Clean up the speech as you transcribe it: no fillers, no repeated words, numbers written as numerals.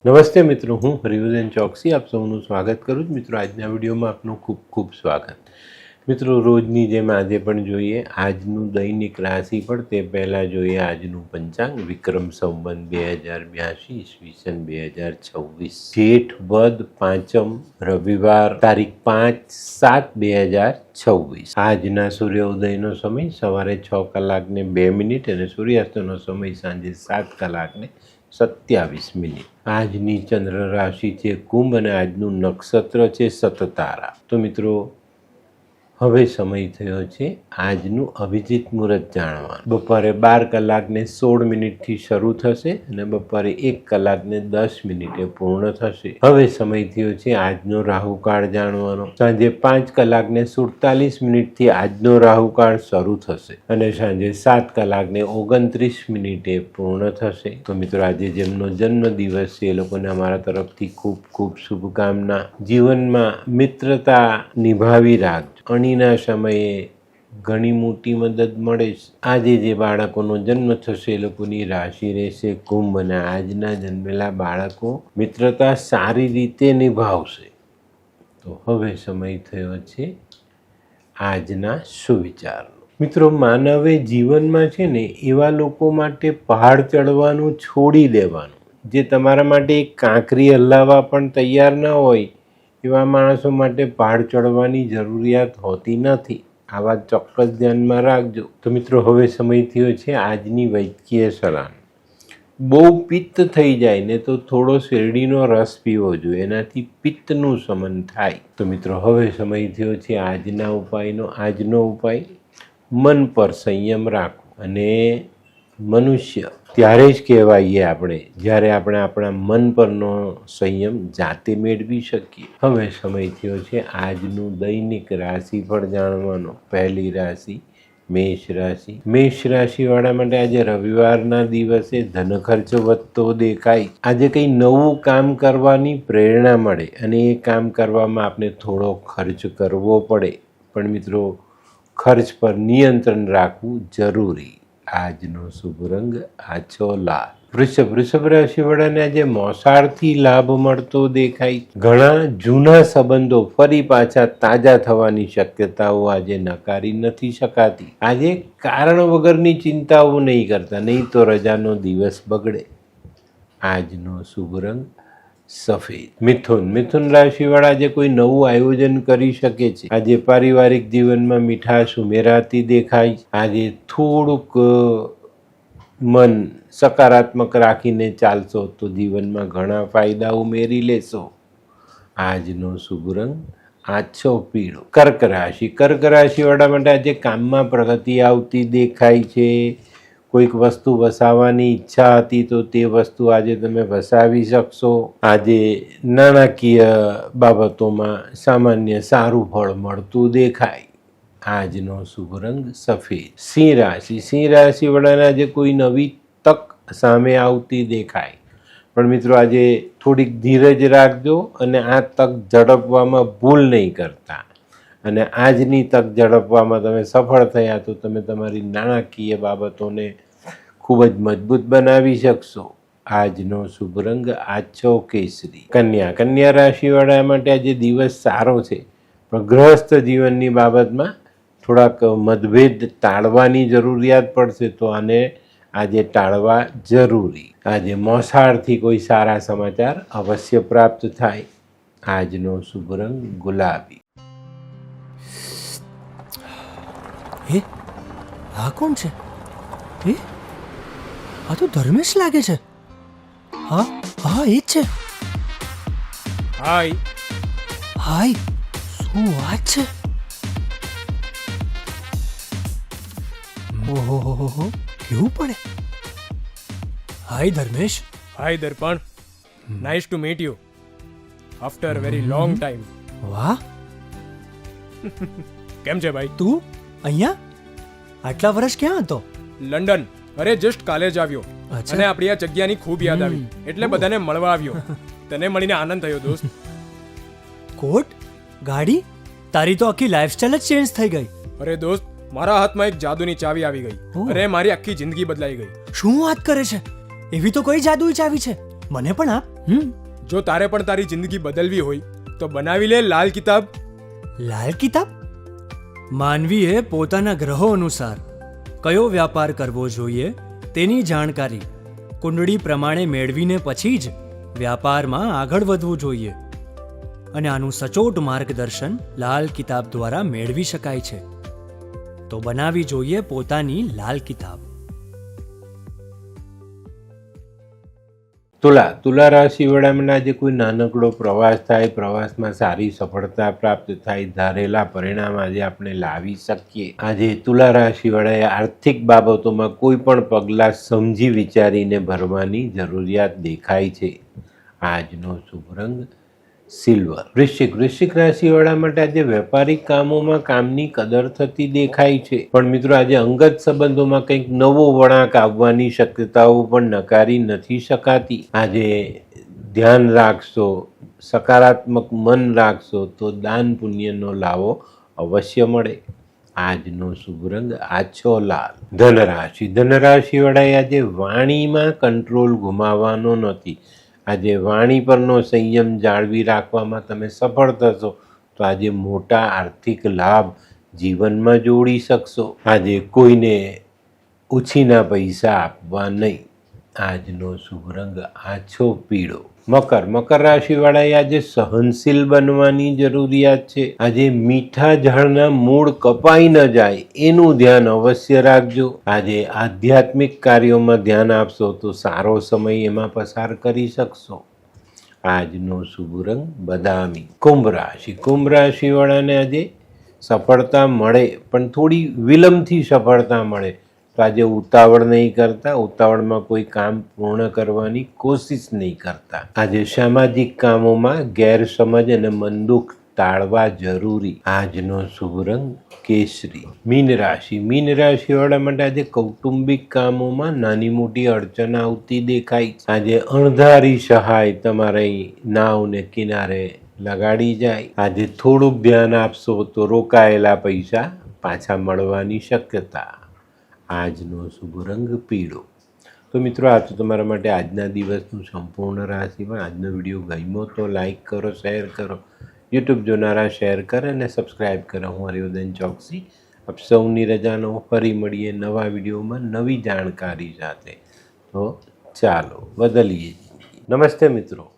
નમસ્તે મિત્રો, હું હરિવર્ધન ચોકસી આપ સૌનું સ્વાગત કરું છું. મિત્રો, આજના વિડીયોમાં આપનું ખૂબ ખૂબ સ્વાગત. મિત્રો, રોજની જેમ આજે પણ જોઈએ આજનું દૈનિક રાશિફળ. તે પહેલાં જોઈએ આજનું પંચાંગ. વિક્રમ સંવત 2082 ઈસવીસન 2026, જેઠ વદ પાંચમ, રવિવાર, તારીખ 5/7/2026. આજના સૂર્યોદયનો સમય સવારે 6:02 અને સૂર્યાસ્તનો સમય સાંજે 7:27. આજની ચંદ્ર રાશિ છે કુંભ અને આજનું નક્ષત્ર છે સતતારા. તો મિત્રો, હવે સમય થયો છે આજનું અભિજીત મુહૂર્ત જાણવાનું. બપોરે 12:16 શરૂ થશે અને બપોરે 1:10 પૂર્ણ થશે. હવે સમય થયો છે આજનો રાહુકાળ જાણવાનો. સાંજે 5:47 આજનો રાહુકાળ શરૂ થશે અને સાંજે 7:29 પૂર્ણ થશે. તો મિત્રો, આજે જેમનો જન્મ દિવસ છે એ લોકોને અમારા તરફથી ખૂબ ખૂબ શુભકામના. જીવનમાં મિત્રતા નિભાવી રાખજો. અણીના સમયે ઘણી મોટી મદદ મળે છે. આજે જે બાળકોનો જન્મ થશે એ લોકોની રાશિ રહેશે કુંભ અને આજના જન્મેલા બાળકો મિત્રતા સારી રીતે નિભાવશે. તો હવે સમય થયો છે આજના સુવિચારનો. મિત્રો, માનવે જીવનમાં છે ને એવા લોકો માટે પહાડ ચડવાનું છોડી દેવાનું, જે તમારા માટે એક કાંકરી હલાવવા પણ તૈયાર ન હોય એવા માણસો માટે પહાડ ચડવાની જરૂરિયાત હોતી નથી. આ વાત ચોક્કસ ધ્યાનમાં રાખજો. તો મિત્રો, હવે સમય થયો છે આજની વૈદ્યકીય સલાહ. બહુ પિત્ત થઈ જાય ને તો થોડો શેરડીનો રસ પીવો જોઈએ, એનાથી પિત્તનું શમન થાય. તો મિત્રો, હવે સમય થયો છે આજના ઉપાયનો. આજનો ઉપાય, મન પર સંયમ રાખવો. અને મનુષ્ય ત્યારે જ કહેવાઈએ આપણે જ્યારે આપણે આપણા મન પરનો સંયમ જાતે મેળવી શકીએ. હવે સમય થયો છે આજનું દૈનિક રાશિફળ જાણવાનો. પહેલી રાશિ મેષ રાશિ. મેષ રાશિવાળા માટે આજે રવિવારના દિવસે ધન ખર્ચ વધતો દેખાય. આજે કંઈ નવું કામ કરવાની પ્રેરણા મળે અને એ કામ કરવામાં આપણે થોડો ખર્ચ કરવો પડે. પણ મિત્રો, ખર્ચ પર નિયંત્રણ રાખવું જરૂરી. આજનો શુભ રંગ આછો લાલ. વૃષભ રાશિવાળાને આજે મોસાળથી લાભ મળતો દેખાય. ઘણા જૂના સંબંધો ફરી પાછા તાજા થવાની શક્યતાઓ આજે નકારી નથી શકાતી. આજે કારણ વગરની ચિંતાઓ નહીં કરતા, નહીં તો રજાનો દિવસ બગડે. આજનો શુભ રંગ સફેદ. મિથુન રાશિવાળા આજે કોઈ નવું આયોજન કરી શકે છે. આજે પારિવારિક જીવનમાં મીઠાશ ઉમેરાતી દેખાય. આજે થોડુંક મન સકારાત્મક રાખીને ચાલશો તો જીવનમાં ઘણા ફાયદા ઉમેરી લેશો. આજનો શુભ રંગ આછો પીળો. કર્ક રાશિવાળા માટે આજે કામમાં પ્રગતિ આવતી દેખાય છે. કોઈક વસ્તુ વસાવવાની ઈચ્છા હતી તો તે વસ્તુ આજે તમે વસાવી શકશો. આજે નાણાકીય બાબતોમાં સામાન્ય સારું ફળ મળતું દેખાય. આજનો શુભ રંગ સફેદ. સિંહ રાશિવાળાને આજે કોઈ નવી તક સામે આવતી દેખાય. પણ મિત્રો, આજે થોડીક ધીરજ રાખજો અને આ તક ઝડપવામાં ભૂલ નહીં કરતા. અને આજની તક ઝડપવામાં તમે સફળ થયા તો તમે તમારી નાણાકીય બાબતોને ખૂબ જ મજબૂત બનાવી શકશો. આજનો શુભ રંગ આછો કેસરી. કન્યા રાશિવાળા માટે આજે દિવસ સારો છે, પણ ગૃહસ્થ જીવનની બાબતમાં થોડાક મતભેદ ટાળવાની જરૂરિયાત પડશે, તો આને આજે ટાળવા જરૂરી. આજે મોસાળથી કોઈ સારા સમાચાર અવશ્ય પ્રાપ્ત થાય. આજનો શુભ રંગ ગુલાબી. હે, આ કોણ છે? હે, આ તો ધર્મેશ લાગે છે. હા હા, એ જ છે. હાય. શું વાત છે? ઓહો, કેવું પડે? Hi Dharmesh. Hi Darpan. Nice to meet you after very long time. વાહ, કેમ છે ભાઈ? તું અહીંયા આટલા વર્ષ ક્યાં હતો? લંડન. અરે જસ્ટ કાલે જ આવ્યો અચ્છા. અને આપણી આ જગ્યાની ખૂબ યાદ આવી એટલે બધાને મળવા આવ્યો. તને મળીને આનંદ થયો દોસ્ત. કોટ, ગાડી, તારી તો આખી લાઈફસ્ટાઈલ જ ચેન્જ થઈ ગઈ. અરે દોસ્ત, મારા હાથમાં એક જાદુની ચાવી આવી ગઈ. ઓહ. અરે મારી આખી જિંદગી બદલાઈ ગઈ. શું વાત કરે છે? એવી તો કઈ જાદુઈ ચાવી છે? મને પણ આપ. જો તારે પણ તારી જિંદગી બદલવી હોય તો બનાવી લે લાલ કિતાબ. લાલ કિતાબ? માનવીએ પોતાના ગ્રહો અનુસાર કયો વ્યાપાર કરવો જોઈએ તેની જાણકારી કુંડળી પ્રમાણે મેળવીને પછી જ વ્યાપારમાં આગળ વધવું જોઈએ. અને આનું સચોટ માર્ગદર્શન લાલ કિતાબ દ્વારા મેળવી શકાય છે. તો બનાવી જોઈએ પોતાની લાલ કિતાબ. તુલા રાશિ વાળામાં આજે કોઈ નાનકડો પ્રવાસ થાય, પ્રવાસમાં સારી સફળતા પ્રાપ્ત થાય, ધારેલા પરિણામ આજે આપણે લાવી શકીએ. આજે તુલા રાશિ વાળાએ આર્થિક બાબતોમાં કોઈ પણ પગલાં સમજી વિચારીને ભરવાની જરૂરિયાત દેખાય છે. આજનો શુભ રંગ સિલ્વર. વૃશ્ચિક રાશિ વાળા માટે આજે વેપારિક કામોમાં કામની કદર થતી દેખાય છે. પણ મિત્રો આજે અંગત સંબંધોમાં કંઈક નવો વળાંક આવવાની શક્યતાઓ પણ નકારી નથી શકાતી. આજે ધ્યાન રાખશો, સકારાત્મક મન રાખશો તો દાન પુણ્યનો લાવો અવશ્ય મળે. આજનો શુભ રંગ આછો લાલ. ધનરાશિ વાળાએ આજે વાણીમાં કંટ્રોલ ગુમાવવાનો નથી. આજે વાણી પરનો સંયમ જાળવી રાખવામાં તમે સફળ થશો તો આજે મોટા આર્થિક લાભ જીવનમાં જોડી શકશો. આજે કોઈને ઉછીના પૈસા આપવા નહીં. આજનો શુભ રંગ આછો પીળો. મકર રાશિવાળાએ આજે સહનશીલ બનવાની જરૂરિયાત છે. આજે મીઠા ઝાડના મૂળ કપાઈ ન જાય એનું ધ્યાન અવશ્ય રાખજો. આજે આધ્યાત્મિક કાર્યોમાં ધ્યાન આપશો તો સારો સમય એમાં પસાર કરી શકશો. આજનો શુભ રંગ બદામી. કુંભ રાશિવાળાને આજે સફળતા મળે પણ થોડી વિલંબથી સફળતા મળે. તો આજે ઉતાવળ નહીં કરતા, ઉતાવળમાં કોઈ કામ પૂર્ણ કરવાની કોશિશ નહીં કરતા. આજે સામાજિક કામોમાં ગેરસમજ અને મનદુખ ટાળવા જરૂરી. આજનો શુભ રંગ કેસરી. મીન રાશિવાળા માટે આજે કૌટુંબિક કામોમાં નાની મોટી અડચણ આવતી દેખાય. આજે અણધારી સહાય તમારી નાવને કિનારે લગાડી જાય. આજે થોડુંક ધ્યાન આપશો તો રોકાયેલા પૈસા પાછા મળવાની શક્યતા. આજનો શુભ રંગ પીળો. તો મિત્રો આ તો તમારા માટે આજના દિવસનું સંપૂર્ણ રાશિમાં. આજનો વિડીયો ગમ્યો તો લાઈક કરો, શેર કરો, યુટ્યુબ જોનારા શેર કરે અને સબસ્ક્રાઈબ કરો. હું હરિવર્ધન ચોકસી આપ સૌની રજાનો. ફરી મળીએ નવા વિડીયોમાં નવી જાણકારી સાથે. તો ચાલો બદલીએ. નમસ્તે મિત્રો.